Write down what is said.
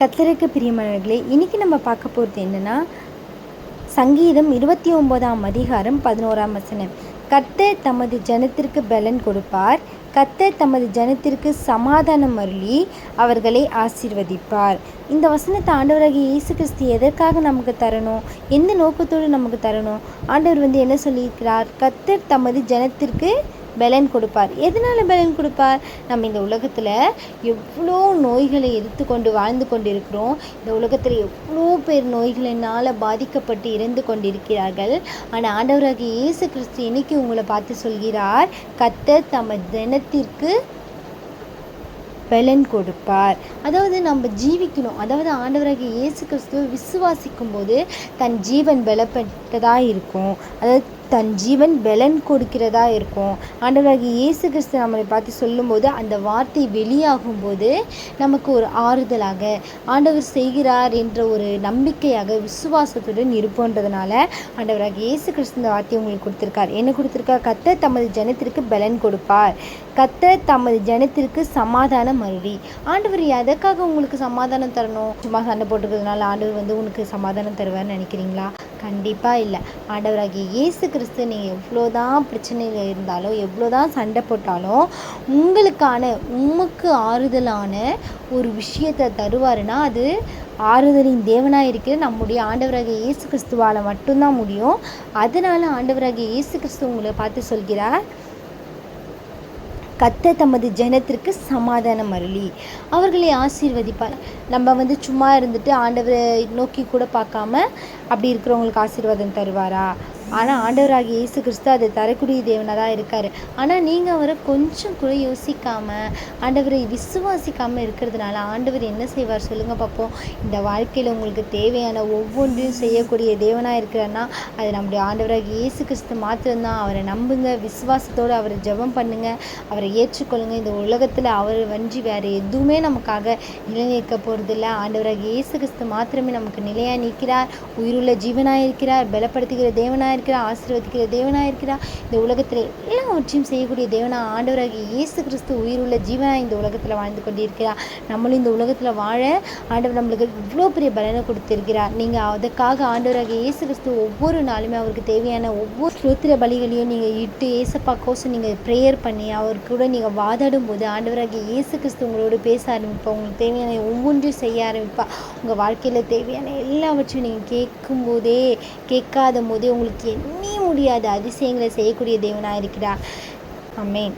கர்த்தருக்கு பிரியமானவர்களே, இன்னைக்கு நம்ம பார்க்க போகிறது என்னன்னா, சங்கீதம் 29ஆம் அதிகாரம் 11ஆம் வசனம். கர்த்தர் தமது ஜனத்திற்கு பலன் கொடுப்பார், கர்த்தர் தமது ஜனத்திற்கு சமாதானம் அருளி அவர்களை ஆசீர்வதிப்பார். இந்த வசனத்தை ஆண்டவராகிய இயேசு கிறிஸ்து எதற்காக நமக்கு தரணும், எந்த நோக்கத்தோடு நமக்கு தரணும்? ஆண்டவர் என்ன சொல்லியிருக்கிறார்? கர்த்தர் தமது ஜனத்திற்கு பலன் கொடுப்பார். எதனால் பலன் கொடுப்பார்? நம்ம இந்த உலகத்தில் எவ்வளோ நோய்களை எடுத்துக்கொண்டு வாழ்ந்து கொண்டு இருக்கிறோம். இந்த உலகத்தில் எவ்வளோ பேர் நோய்களினால் பாதிக்கப்பட்டு இறந்து கொண்டிருக்கிறார்கள். ஆனால் ஆண்டவராகிய இயேசு கிறிஸ்து இன்னைக்கு உங்களை பார்த்து சொல்கிறார், கர்த்தர் தமது ஜனத்திற்கு பலன் கொடுப்பார். அதாவது நம்ம ஜீவிக்கணும். அதாவது ஆண்டவராகிய இயேசு கிறிஸ்துவை விசுவாசிக்கும் போது தன் ஜீவன் பலப்பட்டதாக இருக்கும். அதாவது தன் ஜீவன் பலன் கொடுக்கிறதா இருக்கும். ஆண்டவராகிய இயேசு கிறிஸ்து நம்மளை பார்த்து சொல்லும்போது அந்த வார்த்தை வெளியாகும்போது நமக்கு ஒரு ஆறுதலாக, ஆண்டவர் செய்கிறார் என்ற ஒரு நம்பிக்கையாக, விசுவாசத்துடன் இருப்போன்றதுனால ஆண்டவராகிய இயேசு கிறிஸ்து இந்த வார்த்தையை உங்களுக்கு கொடுத்துருக்கார். என்ன கொடுத்துருக்கார்? கர்த்தர் தமது ஜனத்திற்கு பலன் கொடுப்பார், கர்த்தர் தமது ஜனத்திற்கு சமாதானம் அருளி. ஆண்டவர் எதற்காக உங்களுக்கு சமாதானம் தரணும்? சும்மா சண்டை போட்டுக்கிறதுனால ஆண்டவர் உனக்கு சமாதானம் தருவார்னு நினைக்கிறீங்களா? கண்டிப்பாக இல்லை. ஆண்டவராகிய இயேசு கிறிஸ்து நீங்கள் எவ்வளோதான் பிரச்சனையில் இருந்தாலும், எவ்வளோதான் சண்டை போட்டாலும் உமக்கு ஆறுதலான ஒரு விஷயத்தை தருவாருன்னா அது ஆறுதலின் தேவனாக இருக்கிற நம்முடைய ஆண்டவராகிய இயேசு கிறிஸ்துவால் மட்டும்தான் முடியும். அதனால் ஆண்டவராகிய இயேசு கிறிஸ்து உங்களை பார்த்து சொல்கிறார், கர்த்தர் தமது ஜனத்திற்கு சமாதானம் அருளி அவர்களை ஆசீர்வதிப்பார். நம்ம சும்மா இருந்துட்டு ஆண்டவரை நோக்கி கூட பார்க்காம அப்படி இருக்கிறவங்களுக்கு ஆசீர்வாதம் தருவாரா? ஆனால் ஆண்டவராகிய இயேசு கிறிஸ்து அதை தரக்கூடிய தேவனாக தான் இருக்கார். ஆனால் நீங்கள் அவரை கொஞ்சம் கூட யோசிக்காமல், ஆண்டவரை விசுவாசிக்காமல் இருக்கிறதுனால ஆண்டவர் என்ன செய்வார் சொல்லுங்கள் பார்ப்போம்? இந்த வாழ்க்கையில் உங்களுக்கு தேவையான ஒவ்வொன்றையும் செய்யக்கூடிய தேவனாக இருக்கிறார்னா அது நம்முடைய ஆண்டவராகிய இயேசு கிறிஸ்து மாத்திரம்தான். அவரை நம்புங்க, விசுவாசத்தோடு அவரை ஜெபம் பண்ணுங்கள், அவரை ஏற்றுக்கொள்ளுங்க. இந்த உலகத்தில் அவர் வேறு எதுவுமே நமக்காக நிலைநிற்க போகிறதில்ல. ஆண்டவராகிய இயேசு கிறிஸ்து மாத்திரமே நமக்கு நிலையாக நிற்கிறார், உயிருள்ள ஜீவனாக இருக்கிறார், பலப்படுத்துகிற தேவனாக இருக்கிறார், ஆசீர்வதிக்கிற தேவனாக இருக்கிறார். இந்த உலகத்தில் எல்லாவற்றையும் செய்யக்கூடிய தேவனாக ஆண்டவராகிய இயேசு கிறிஸ்து உயிருள்ள ஜீவனாக இந்த உலகத்தில் வாழ்ந்து கொண்டிருக்கிறார். நம்மளும் இந்த உலகத்தில் வாழ ஆண்டவர் நம்மளுக்கு இவ்வளோ பெரிய பலனை கொடுத்திருக்கிறார். நீங்கள் அதற்காக ஆண்டவராகிய இயேசு கிறிஸ்து ஒவ்வொரு நாளுமே அவருக்கு தேவையான ஒவ்வொரு ஸ்தோத்திர பலிகளையும் நீங்கள் இட்டு ஏசப்பா கோசம் நீங்கள் ப்ரேயர் பண்ணி அவர் கூட நீங்கள் வாதாடும் போது ஆண்டவராகிய இயேசு கிறிஸ்து உங்களோடு பேச ஆரம்பிப்பா. உங்களுக்கு தேவையான ஒவ்வொன்றையும் செய்ய ஆரம்பிப்பா. உங்கள் வாழ்க்கையில் தேவையான எல்லாவற்றையும் நீங்கள் கேட்காத போதே உங்களுக்கு எண்ணி முடியாத அதிசயங்களை செய்யக்கூடிய தேவனாக இருக்கிறார். ஆமென்.